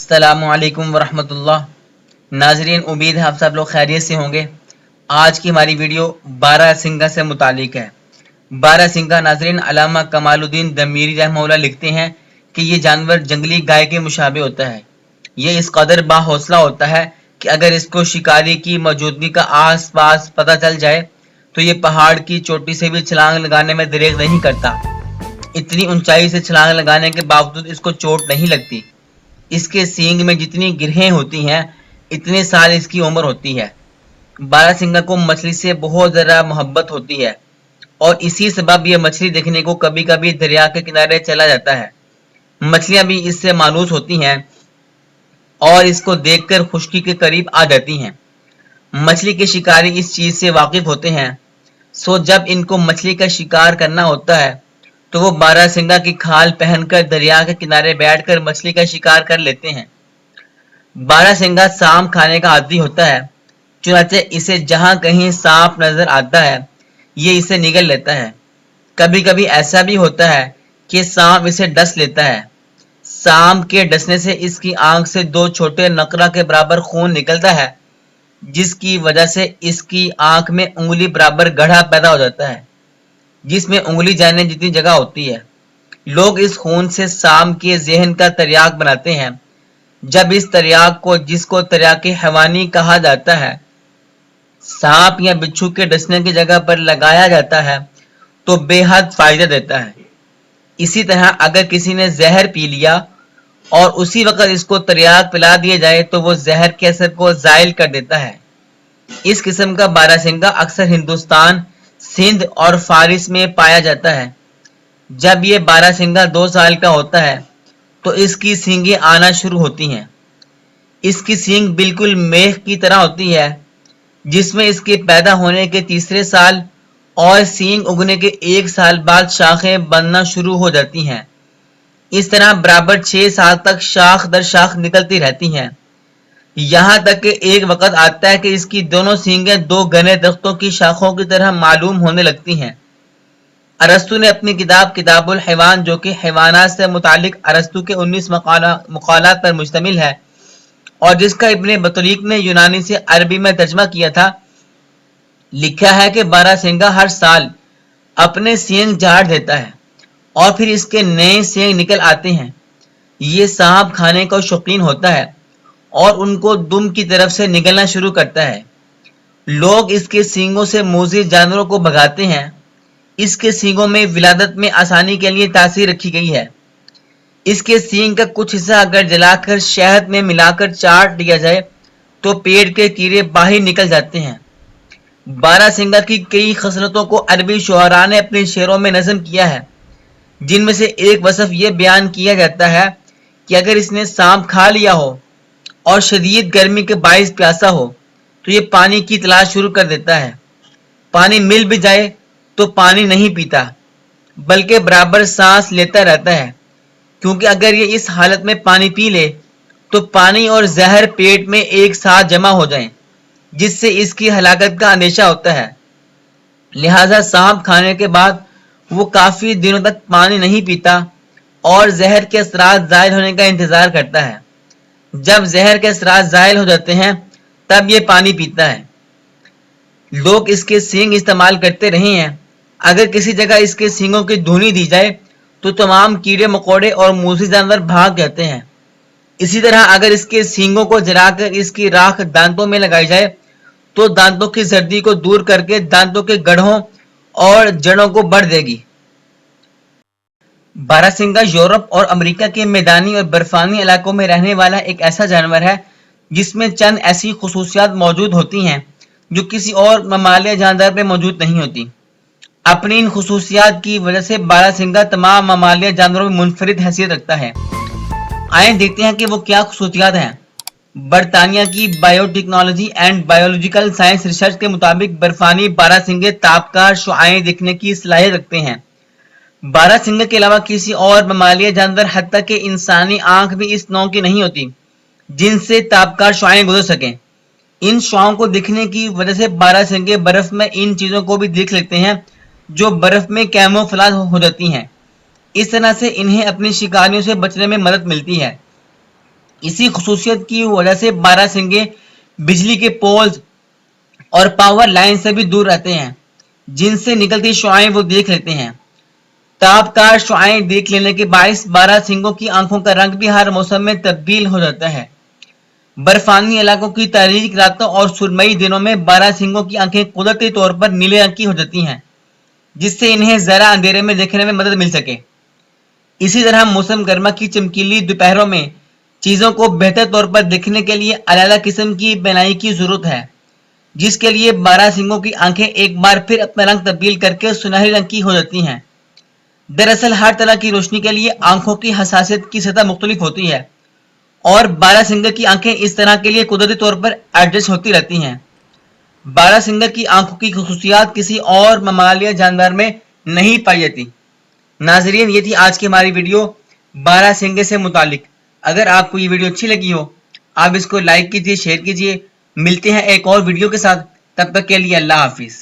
السلام علیکم ورحمۃ اللہ۔ ناظرین، امید ہے آپ سب لوگ خیریت سے ہوں گے۔ آج کی ہماری ویڈیو بارہ سنگھا سے متعلق ہے۔ بارہ سنگھا ناظرین، علامہ کمال الدین دمیری رحمہ اللہ لکھتے ہیں کہ یہ جانور جنگلی گائے کے مشابہ ہوتا ہے۔ یہ اس قدر باحوصلہ ہوتا ہے کہ اگر اس کو شکاری کی موجودگی کا آس پاس پتہ چل جائے تو یہ پہاڑ کی چوٹی سے بھی چھلانگ لگانے میں دریغ نہیں کرتا۔ اتنی اونچائی سے چھلانگ لگانے کے باوجود اس کو چوٹ نہیں لگتی۔ اس کے سینگ میں جتنی گرہیں ہوتی ہیں اتنے سال اس کی عمر ہوتی ہے۔ بارہ سنگھا کو مچھلی سے بہت زیادہ محبت ہوتی ہے اور اسی سبب یہ مچھلی دیکھنے کو کبھی کبھی دریا کے کنارے چلا جاتا ہے۔ مچھلیاں بھی اس سے مانوس ہوتی ہیں اور اس کو دیکھ کر خشکی کے قریب آ جاتی ہیں۔ مچھلی کے شکاری اس چیز سے واقف ہوتے ہیں، سو جب ان کو مچھلی کا شکار کرنا ہوتا ہے تو وہ بارہ سنگھا کی کھال پہن کر دریا کے کنارے بیٹھ کر مچھلی کا شکار کر لیتے ہیں۔ بارہ سنگھا سانپ کھانے کا عادی ہوتا ہے، چنانچہ اسے جہاں کہیں سانپ نظر آتا ہے یہ اسے نگل لیتا ہے۔ کبھی کبھی ایسا بھی ہوتا ہے کہ سانپ اسے ڈس لیتا ہے۔ سانپ کے ڈسنے سے اس کی آنکھ سے دو چھوٹے نقرہ کے برابر خون نکلتا ہے، جس کی وجہ سے اس کی آنکھ میں انگلی برابر گڑھا پیدا ہو جاتا ہے، جس میں انگلی جانے جتنی جگہ ہوتی ہے۔ لوگ اس خون سے سانپ کے ذہن کا تریاک بناتے ہیں۔ جب اس تریاک کو، جس کو تریاک حیوانی کہا جاتا ہے، سانپ یا بچھو کے ڈسنے کی جگہ پر لگایا جاتا ہے تو بے حد فائدہ دیتا ہے۔ اسی طرح اگر کسی نے زہر پی لیا اور اسی وقت اس کو تریاک پلا دیا جائے تو وہ زہر کے اثر کو زائل کر دیتا ہے۔ اس قسم کا بارہ سنگھا اکثر ہندوستان، سندھ اور فارس میں پایا جاتا ہے۔ جب یہ بارہ سنگھا 2 سال کا ہوتا ہے تو اس کی سینگیں آنا شروع ہوتی ہیں۔ اس کی سینگ بالکل میخ کی طرح ہوتی ہے، جس میں اس کے پیدا ہونے کے تیسرے سال اور سینگ اگنے کے 1 سال بعد شاخیں بننا شروع ہو جاتی ہیں۔ اس طرح برابر 6 سال تک شاخ در شاخ نکلتی رہتی ہیں، یہاں تک کہ ایک وقت آتا ہے کہ اس کی دونوں سینگیں 2 گھنے درختوں کی شاخوں کی طرح معلوم ہونے لگتی ہیں۔ ارسطو نے اپنی کتاب الحیوان، جو کہ حیوانات سے متعلق ارسطو کے 19 مقالات پر مشتمل ہے اور جس کا ابن بطریق نے یونانی سے عربی میں ترجمہ کیا تھا، لکھا ہے کہ بارہ سنگھا ہر سال اپنے سینگ جھاڑ دیتا ہے اور پھر اس کے نئے سینگ نکل آتے ہیں۔ یہ سانپ کھانے کا شوقین ہوتا ہے اور ان کو دم کی طرف سے نگلنا شروع کرتا ہے۔ لوگ اس کے سینگوں سے موذی جانوروں کو بھگاتے ہیں۔ اس کے سینگوں میں ولادت میں آسانی کے لیے تاثیر رکھی گئی ہے۔ اس کے سینگ کا کچھ حصہ اگر جلا کر شہد میں ملا کر چاٹ لیا جائے تو پیٹ کے کیڑے باہر نکل جاتے ہیں۔ بارہ سنگھا کی کئی خصلتوں کو عربی شعراء نے اپنے شعروں میں نظم کیا ہے، جن میں سے ایک وصف یہ بیان کیا جاتا ہے کہ اگر اس نے سانپ کھا لیا ہو اور شدید گرمی کے باعث پیاسا ہو تو یہ پانی کی تلاش شروع کر دیتا ہے۔ پانی مل بھی جائے تو پانی نہیں پیتا بلکہ برابر سانس لیتا رہتا ہے، کیونکہ اگر یہ اس حالت میں پانی پی لے تو پانی اور زہر پیٹ میں ایک ساتھ جمع ہو جائیں، جس سے اس کی ہلاکت کا اندیشہ ہوتا ہے۔ لہذا سانپ کھانے کے بعد وہ کافی دنوں تک پانی نہیں پیتا اور زہر کے اثرات ظاہر ہونے کا انتظار کرتا ہے۔ جب زہر کے اثرات ظاہر ہو جاتے ہیں تب یہ پانی پیتا ہے۔ لوگ اس کے سینگ استعمال کرتے رہے ہیں۔ اگر کسی جگہ اس کے سینگوں کی دھونی دی جائے تو تمام کیڑے مکوڑے اور موذی جانور بھاگ جاتے ہیں۔ اسی طرح اگر اس کے سینگوں کو جلا کر اس کی راکھ دانتوں میں لگائی جائے تو دانتوں کی زردی کو دور کر کے دانتوں کے گڑھوں اور جڑوں کو بڑھ دے گی۔ بارہ سنگھا یورپ اور امریکہ کے میدانی اور برفانی علاقوں میں رہنے والا ایک ایسا جانور ہے جس میں چند ایسی خصوصیات موجود ہوتی ہیں جو کسی اور ممالیہ جاندار پہ موجود نہیں ہوتی۔ اپنی ان خصوصیات کی وجہ سے بارہ سنگھا تمام ممالیہ جانوروں میں منفرد حیثیت رکھتا ہے۔ آئیں دیکھتے ہیں کہ وہ کیا خصوصیات ہیں۔ برطانیہ کی bio technology and biological science research کے مطابق برفانی بارہ سنگھے تابکار شعاعیں دیکھنے کی صلاحیت رکھتے ہیں۔ بارہ سنگھے کے علاوہ کسی اور ممالیہ جاندار حتیٰ کہ انسانی آنکھ بھی اس نوع کی نہیں ہوتی جن سے تابکار شعاعیں گزر سکیں۔ ان شعاعوں کو دیکھنے کی وجہ سے بارہ سنگھے برف میں ان چیزوں کو بھی دیکھ لیتے ہیں جو برف میں کیموفلاج ہو جاتی ہیں۔ اس طرح سے انہیں اپنی شکاریوں سے بچنے میں مدد ملتی ہے۔ اسی خصوصیت کی وجہ سے بارہ سنگے بجلی کے پولز اور پاور لائن سے بھی دور رہتے ہیں، جن سے نکلتی شعاعیں وہ دیکھ لیتے ہیں۔ تابکار شعاعیں دیکھ لینے کے باعث بارہ سنگوں کی آنکھوں کا رنگ بھی ہر موسم میں تبدیل ہو جاتا ہے۔ برفانی علاقوں کی تاریک راتوں اور سرمئی دنوں میں بارہ سنگوں کی آنکھیں قدرتی طور پر نیلے رنگ کی ہو جاتی ہیں، جس سے انہیں ذرا اندھیرے میں دیکھنے میں مدد مل سکے۔ اسی طرح موسم گرما کی چمکیلی دوپہروں میں چیزوں کو بہتر طور پر دیکھنے کے لیے علیحدہ قسم کی بینائی کی ضرورت ہے، جس کے لیے بارہ سنگوں کی آنکھیں ایک بار پھر اپنا رنگ تبدیل کر کے سنہری رنگ کی ہو جاتی ہیں۔ دراصل ہر طرح کی روشنی کے لیے آنکھوں کی حساسیت کی سطح مختلف ہوتی ہے، اور بارہ سنگر کی آنکھیں اس طرح کے لیے قدرتی طور پر ایڈجسٹ ہوتی رہتی ہیں۔ بارہ سنگر کی آنکھوں کی خصوصیات کسی اور ممالیہ جاندار میں نہیں پائی جاتی۔ ناظرین، یہ تھی آج کی ہماری ویڈیو بارہ سنگے سے متعلق۔ اگر آپ کو یہ ویڈیو اچھی لگی ہو، آپ اس کو لائک کیجئے، شیئر کیجئے۔ ملتے ہیں ایک اور ویڈیو کے ساتھ، تب تک کے لیے اللہ حافظ۔